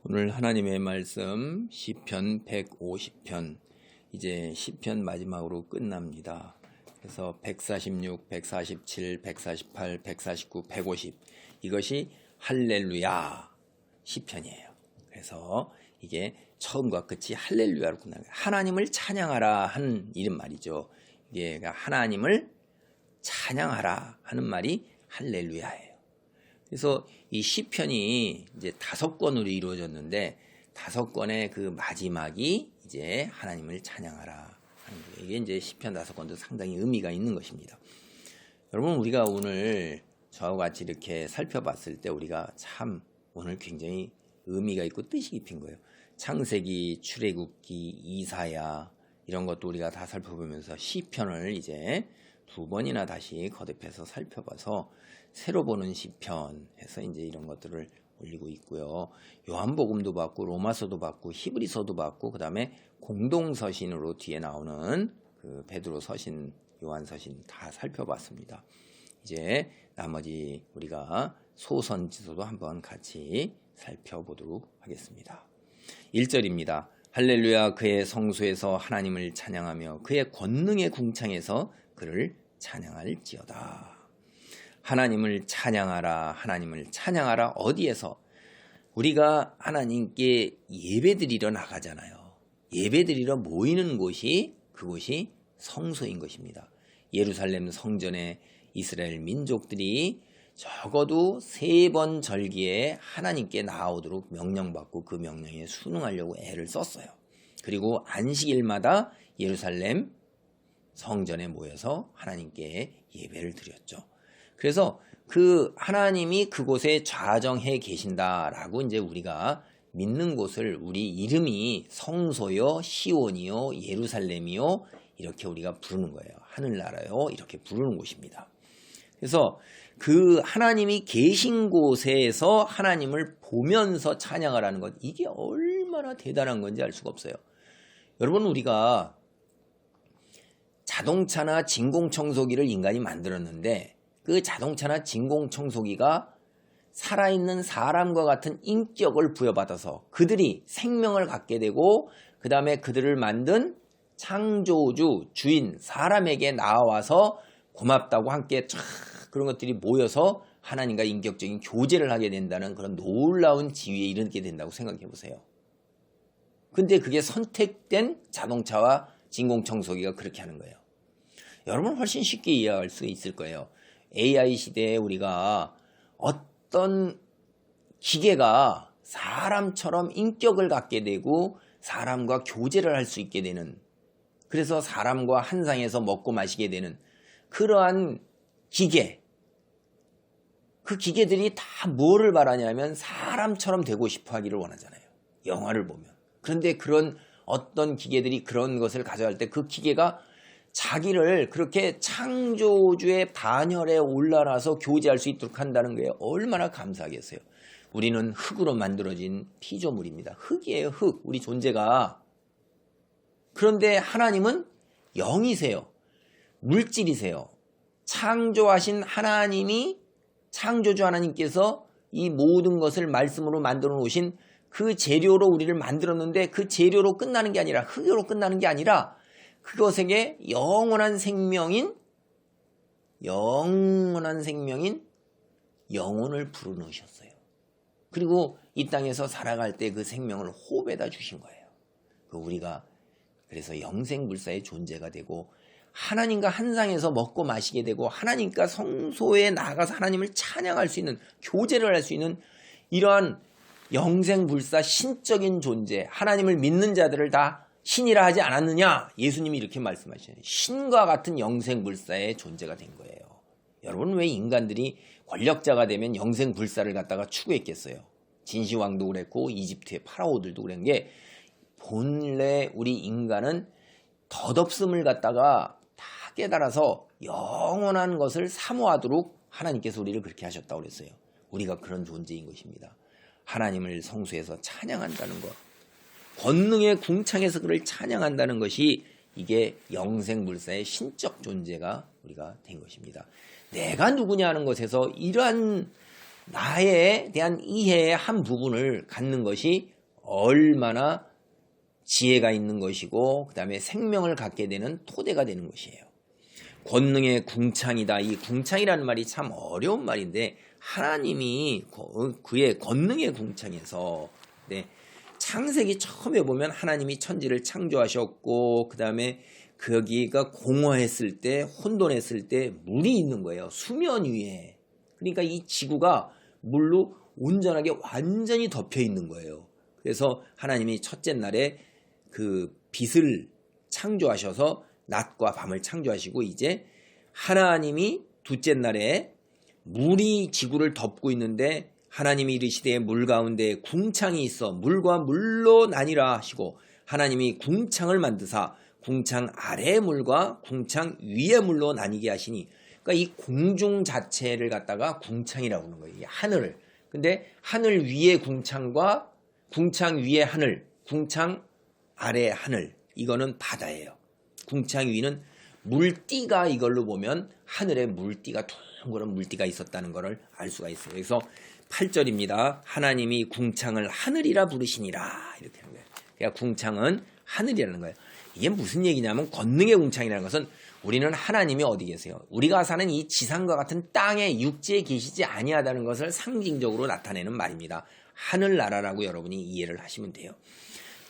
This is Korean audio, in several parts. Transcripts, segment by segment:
오늘 하나님의 말씀 시편 150편 이제 시편 마지막으로 끝납니다. 그래서 146, 147, 148, 149, 150 이것이 할렐루야 시편이에요. 그래서 이게 처음과 끝이 할렐루야로 끝나는 거예요. 하나님을 찬양하라 하는 이런 말이죠. 이게 하나님을 찬양하라 하는 말이 할렐루야예요. 그래서 이 시편이 이제 5권으로 이루어졌는데 5권의 그 마지막이 이제 하나님을 찬양하라 하는 거예요. 이게 이제 시편 5권도 상당히 의미가 있는 것입니다. 여러분, 우리가 오늘 저와 같이 이렇게 살펴봤을 때 우리가 참 오늘 굉장히 의미가 있고 뜻이 깊은 거예요. 창세기, 출애굽기, 이사야 이런 것도 우리가 다 살펴보면서 시편을 이제 2번이나 다시 거듭해서 살펴봐서 새로 보는 시편 해서 이제 이런 것들을 올리고 있고요. 요한복음도 봤고 로마서도 봤고 히브리서도 봤고 그다음에 공동서신으로 뒤에 나오는 그 베드로 서신, 요한 서신 다 살펴봤습니다. 이제 나머지 우리가 소선지서도 한번 같이 살펴보도록 하겠습니다. 1절입니다. 할렐루야, 그의 성소에서 하나님을 찬양하며 그의 권능의 궁창에서 그를 찬양할지어다. 하나님을 찬양하라, 하나님을 찬양하라. 어디에서? 우리가 하나님께 예배드리러 나가잖아요. 예배드리러 모이는 곳이 그곳이 성소인 것입니다. 예루살렘 성전에 이스라엘 민족들이 적어도 3번 절기에 하나님께 나아오도록 명령받고 그 명령에 순응하려고 애를 썼어요. 그리고 안식일마다 예루살렘 성전에 모여서 하나님께 예배를 드렸죠. 그래서 그 하나님이 그곳에 좌정해 계신다라고 이제 우리가 믿는 곳을 우리 이름이 성소요, 시온이요, 예루살렘이요 이렇게 우리가 부르는 거예요. 하늘나라요 이렇게 부르는 곳입니다. 그래서 그 하나님이 계신 곳에서 하나님을 보면서 찬양을 하는 것, 이게 얼마나 대단한 건지 알 수가 없어요. 여러분, 우리가 자동차나 진공청소기를 인간이 만들었는데 그 자동차나 진공청소기가 살아있는 사람과 같은 인격을 부여받아서 그들이 생명을 갖게 되고 그 다음에 그들을 만든 창조주, 주인, 사람에게 나와서 고맙다고 함께 그런 것들이 모여서 하나님과 인격적인 교제를 하게 된다는 그런 놀라운 지위에 이르게 된다고 생각해 보세요. 근데 그게 선택된 자동차와 진공청소기가 그렇게 하는 거예요. 여러분 훨씬 쉽게 이해할 수 있을 거예요. AI 시대에 우리가 어떤 기계가 사람처럼 인격을 갖게 되고 사람과 교제를 할 수 있게 되는, 그래서 사람과 한 상에서 먹고 마시게 되는 그러한 기계, 그 기계들이 다 뭐를 바라냐면 사람처럼 되고 싶어 하기를 원하잖아요. 영화를 보면. 그런데 그런 어떤 기계들이 그런 것을 가져갈 때 그 기계가 자기를 그렇게 창조주의 반열에 올라라서 교제할 수 있도록 한다는 게 얼마나 감사하겠어요. 우리는 흙으로 만들어진 피조물입니다. 흙이에요, 흙. 우리 존재가. 그런데 하나님은 영이세요. 물질이세요. 창조하신 하나님이, 창조주 하나님께서 이 모든 것을 말씀으로 만들어 놓으신 그 재료로 우리를 만들었는데 그 재료로 끝나는 게 아니라, 흙으로 끝나는 게 아니라 그것에게 영원한 생명인 영혼을 불어넣으셨어요. 그리고 이 땅에서 살아갈 때 그 생명을 호흡에다 주신 거예요. 우리가 그래서 영생불사의 존재가 되고 하나님과 한 상에서 먹고 마시게 되고 하나님과 성소에 나가서 하나님을 찬양할 수 있는, 교제를 할 수 있는 이러한 영생불사 신적인 존재, 하나님을 믿는 자들을 다 신이라 하지 않았느냐? 예수님이 이렇게 말씀하시잖아요. 신과 같은 영생불사의 존재가 된 거예요. 여러분, 왜 인간들이 권력자가 되면 영생불사를 갖다가 추구했겠어요? 진시황도 그랬고 이집트의 파라오들도 그런 게, 본래 우리 인간은 덧없음을 갖다가 다 깨달아서 영원한 것을 사모하도록 하나님께서 우리를 그렇게 하셨다고 그랬어요. 우리가 그런 존재인 것입니다. 하나님을 성소에서 찬양한다는 것, 권능의 궁창에서 그를 찬양한다는 것이, 이게 영생불사의 신적 존재가 우리가 된 것입니다. 내가 누구냐 하는 것에서 이러한 나에 대한 이해의 한 부분을 갖는 것이 얼마나 지혜가 있는 것이고 그 다음에 생명을 갖게 되는 토대가 되는 것이에요. 권능의 궁창이다. 이 궁창이라는 말이 참 어려운 말인데 하나님이 그의 권능의 궁창에서 창세기 처음에 보면 하나님이 천지를 창조하셨고 그 다음에 거기가 공허했을 때 혼돈했을 때 물이 있는 거예요. 수면 위에. 그러니까 이 지구가 물로 온전하게 완전히 덮여 있는 거예요. 그래서 하나님이 첫째 날에 그 빛을 창조하셔서 낮과 밤을 창조하시고 이제 하나님이 둘째 날에 물이 지구를 덮고 있는데 하나님이 이르시되 물 가운데 궁창이 있어 물과 물로 나뉘라 하시고 하나님이 궁창을 만드사 궁창 아래의 물과 궁창 위의 물로 나뉘게 하시니 그러니까 이 공중 자체를 갖다가 궁창이라고 하는 거예요. 이 하늘을. 근데 하늘 위의 궁창과 궁창 위의 하늘, 궁창 아래의 하늘 이거는 바다예요. 궁창 위는 물띠가 이걸로 보면 하늘에 물띠가 둥그런 물띠가 있었다는 것을 알 수가 있어요. 그래서 8절입니다. 하나님이 궁창을 하늘이라 부르시니라 이렇게 하는 거예요. 그러니까 궁창은 하늘이라는 거예요. 이게 무슨 얘기냐면 권능의 궁창이라는 것은 우리는 하나님이 어디 계세요? 우리가 사는 이 지상과 같은 땅에 육지에 계시지 아니하다는 것을 상징적으로 나타내는 말입니다. 하늘나라라고 여러분이 이해를 하시면 돼요.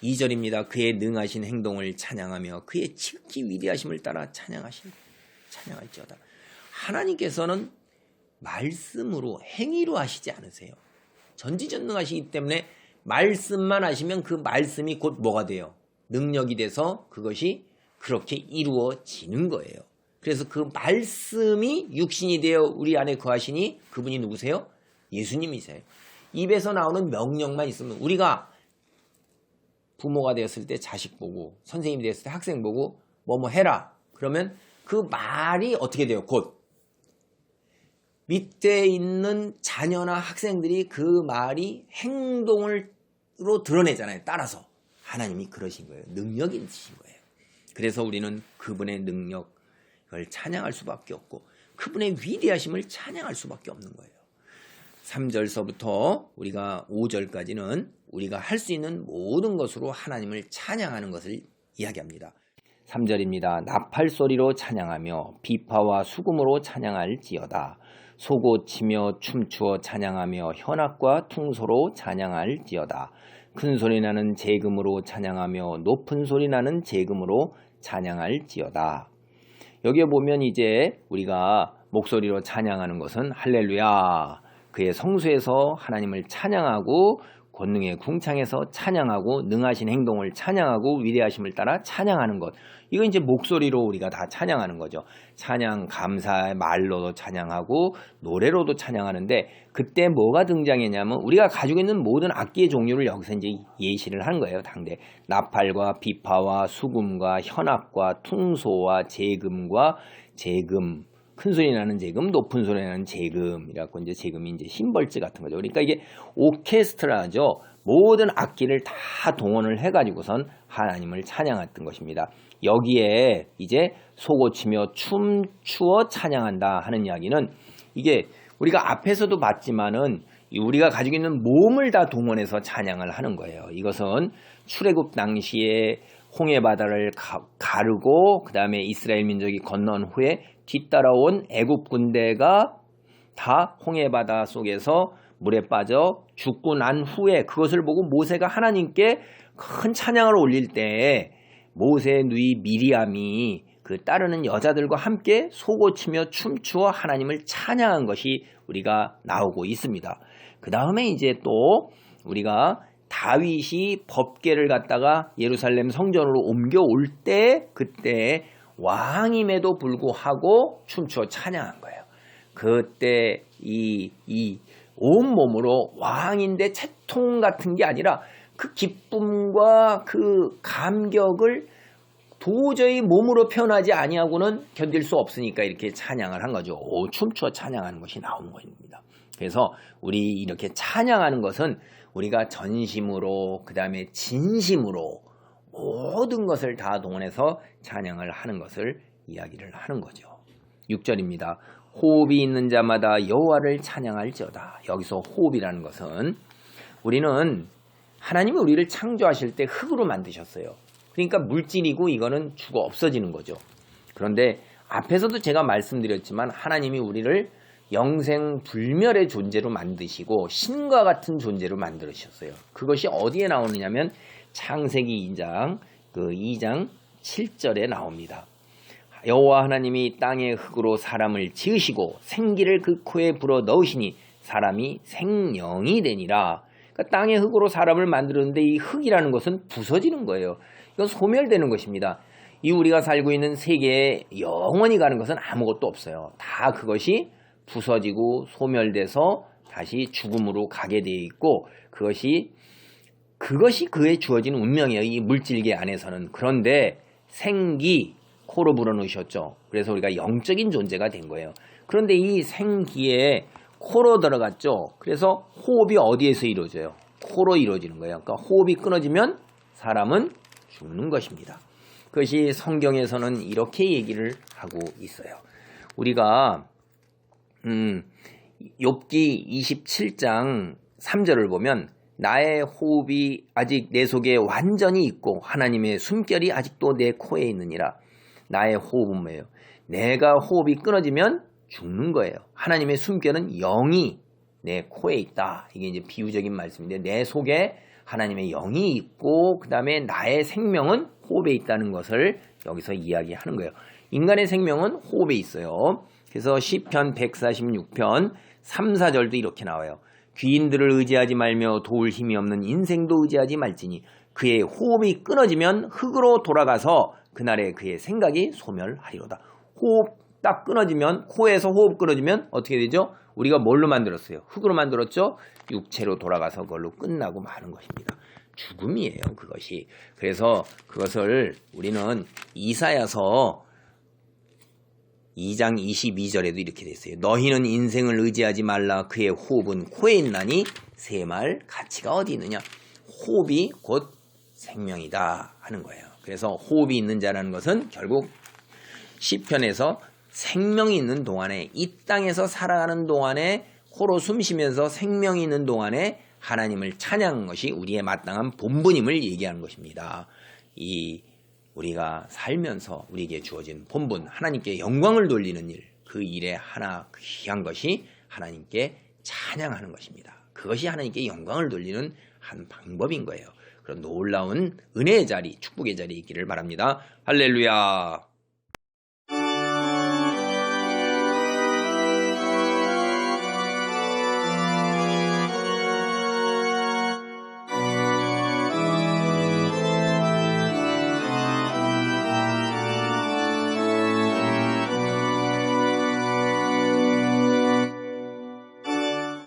2절입니다. 그의 능하신 행동을 찬양하며 그의 지극히 위대하심을 따라 찬양할지어다. 하나님께서는 말씀으로 행위로 하시지 않으세요. 전지전능하시기 때문에 말씀만 하시면 그 말씀이 곧 뭐가 돼요? 능력이 돼서 그것이 그렇게 이루어지는 거예요. 그래서 그 말씀이 육신이 되어 우리 안에 거하시니 그분이 누구세요? 예수님이세요. 입에서 나오는 명령만 있으면 우리가 부모가 되었을 때 자식 보고 선생님이 되었을 때 학생 보고 뭐뭐 해라. 그러면 그 말이 어떻게 돼요? 곧 밑에 있는 자녀나 학생들이 그 말이 행동으로 드러내잖아요. 따라서 하나님이 그러신 거예요. 능력이 있으신 거예요. 그래서 우리는 그분의 능력을 찬양할 수밖에 없고 그분의 위대하심을 찬양할 수밖에 없는 거예요. 3절서부터 우리가 5절까지는 우리가 할 수 있는 모든 것으로 하나님을 찬양하는 것을 이야기합니다. 3절입니다. 나팔소리로 찬양하며 비파와 수금으로 찬양할지어다. 소고치며 춤추어 찬양하며 현악과 퉁소로 찬양할지어다. 큰 소리 나는 재금으로 찬양하며 높은 소리 나는 재금으로 찬양할지어다. 여기에 보면 이제 우리가 목소리로 찬양하는 것은 할렐루야, 그의 성수에서 하나님을 찬양하고 권능의 궁창에서 찬양하고 능하신 행동을 찬양하고 위대하심을 따라 찬양하는 것. 이거 이제 목소리로 우리가 다 찬양하는 거죠. 찬양, 감사의 말로도 찬양하고 노래로도 찬양하는데 그때 뭐가 등장했냐면 우리가 가지고 있는 모든 악기의 종류를 여기서 이제 예시를 하는 거예요. 당대 나팔과 비파와 수금과 현악과 퉁소와 재금과 재금, 큰 소리 나는 재금, 높은 소리 나는 재금이라고 이제 재금이 이제 심벌즈 같은 거죠. 그러니까 이게 오케스트라죠. 모든 악기를 다 동원을 해가지고선 하나님을 찬양했던 것입니다. 여기에 이제 소고치며 춤추어 찬양한다 하는 이야기는 이게 우리가 앞에서도 봤지만은 우리가 가지고 있는 몸을 다 동원해서 찬양을 하는 거예요. 이것은 출애굽 당시에 홍해 바다를 가르고 그 다음에 이스라엘 민족이 건넌 후에 뒤따라온 애굽 군대가 다 홍해 바다 속에서 물에 빠져 죽고 난 후에 그것을 보고 모세가 하나님께 큰 찬양을 올릴 때 모세의 누이 미리암이 그 따르는 여자들과 함께 소고치며 춤추어 하나님을 찬양한 것이 우리가 나오고 있습니다. 그 다음에 이제 또 우리가 다윗이 법궤를 갖다가 예루살렘 성전으로 옮겨올 때 그때 왕임에도 불구하고 춤추어 찬양한 거예요. 그때 이 온몸으로 왕인데 채통 같은 게 아니라 그 기쁨과 그 감격을 도저히 몸으로 표현하지 아니하고는 견딜 수 없으니까 이렇게 찬양을 한 거죠. 춤추어 찬양하는 것이 나오는 것입니다. 그래서 우리 이렇게 찬양하는 것은 우리가 전심으로 그 다음에 진심으로 모든 것을 다 동원해서 찬양을 하는 것을 이야기를 하는 거죠. 6절입니다. 호흡이 있는 자마다 여호와를 찬양할지어다. 여기서 호흡이라는 것은 우리는 하나님이 우리를 창조하실 때 흙으로 만드셨어요. 그러니까 물질이고 이거는 죽어 없어지는 거죠. 그런데 앞에서도 제가 말씀드렸지만 하나님이 우리를 영생불멸의 존재로 만드시고 신과 같은 존재로 만들으셨어요. 그것이 어디에 나오느냐면 창세기 2장 7절에 나옵니다. 여호와 하나님이 땅의 흙으로 사람을 지으시고 생기를 그 코에 불어 넣으시니 사람이 생명이 되니라. 그러니까 땅의 흙으로 사람을 만들었는데 이 흙이라는 것은 부서지는 거예요. 이건 소멸되는 것입니다. 이 우리가 살고 있는 세계에 영원히 가는 것은 아무것도 없어요. 다 그것이 부서지고 소멸돼서 다시 죽음으로 가게 되어 있고 그것이 그에 주어진 운명이에요. 이 물질계 안에서는. 그런데 생기, 코로 불어넣으셨죠. 그래서 우리가 영적인 존재가 된 거예요. 그런데 이 생기에 코로 들어갔죠. 그래서 호흡이 어디에서 이루어져요? 코로 이루어지는 거예요. 그러니까 호흡이 끊어지면 사람은 죽는 것입니다. 그것이 성경에서는 이렇게 얘기를 하고 있어요. 우리가 욥기 27장 3절을 보면 나의 호흡이 아직 내 속에 완전히 있고 하나님의 숨결이 아직도 내 코에 있느니라. 나의 호흡은 뭐예요? 내가 호흡이 끊어지면 죽는 거예요. 하나님의 숨결은 영이 내 코에 있다. 이게 이제 비유적인 말씀인데 내 속에 하나님의 영이 있고 그 다음에 나의 생명은 호흡에 있다는 것을 여기서 이야기하는 거예요. 인간의 생명은 호흡에 있어요. 그래서 시편 146편 3, 4절도 이렇게 나와요. 귀인들을 의지하지 말며 도울 힘이 없는 인생도 의지하지 말지니 그의 호흡이 끊어지면 흙으로 돌아가서 그날에 그의 생각이 소멸하리로다. 호흡 딱 끊어지면 코에서 호흡 끊어지면 어떻게 되죠? 우리가 뭘로 만들었어요? 흙으로 만들었죠? 육체로 돌아가서 그걸로 끝나고 마는 것입니다. 죽음이에요, 그것이. 그래서 그것을 우리는 이사야서 2장 22절에도 이렇게 됐어요. 너희는 인생을 의지하지 말라. 그의 호흡은 코에 있나니 새 말 가치가 어디 있느냐. 호흡이 곧 생명이다 하는 거예요. 그래서 호흡이 있는 자라는 것은 결국 시편에서 생명이 있는 동안에 이 땅에서 살아가는 동안에 코로 숨쉬면서 생명이 있는 동안에 하나님을 찬양한 것이 우리의 마땅한 본분임을 얘기하는 것입니다. 우리가 살면서 우리에게 주어진 본분, 하나님께 영광을 돌리는 일, 그 일에 하나 귀한 것이 하나님께 찬양하는 것입니다. 그것이 하나님께 영광을 돌리는 한 방법인 거예요. 그런 놀라운 은혜의 자리, 축복의 자리 있기를 바랍니다. 할렐루야.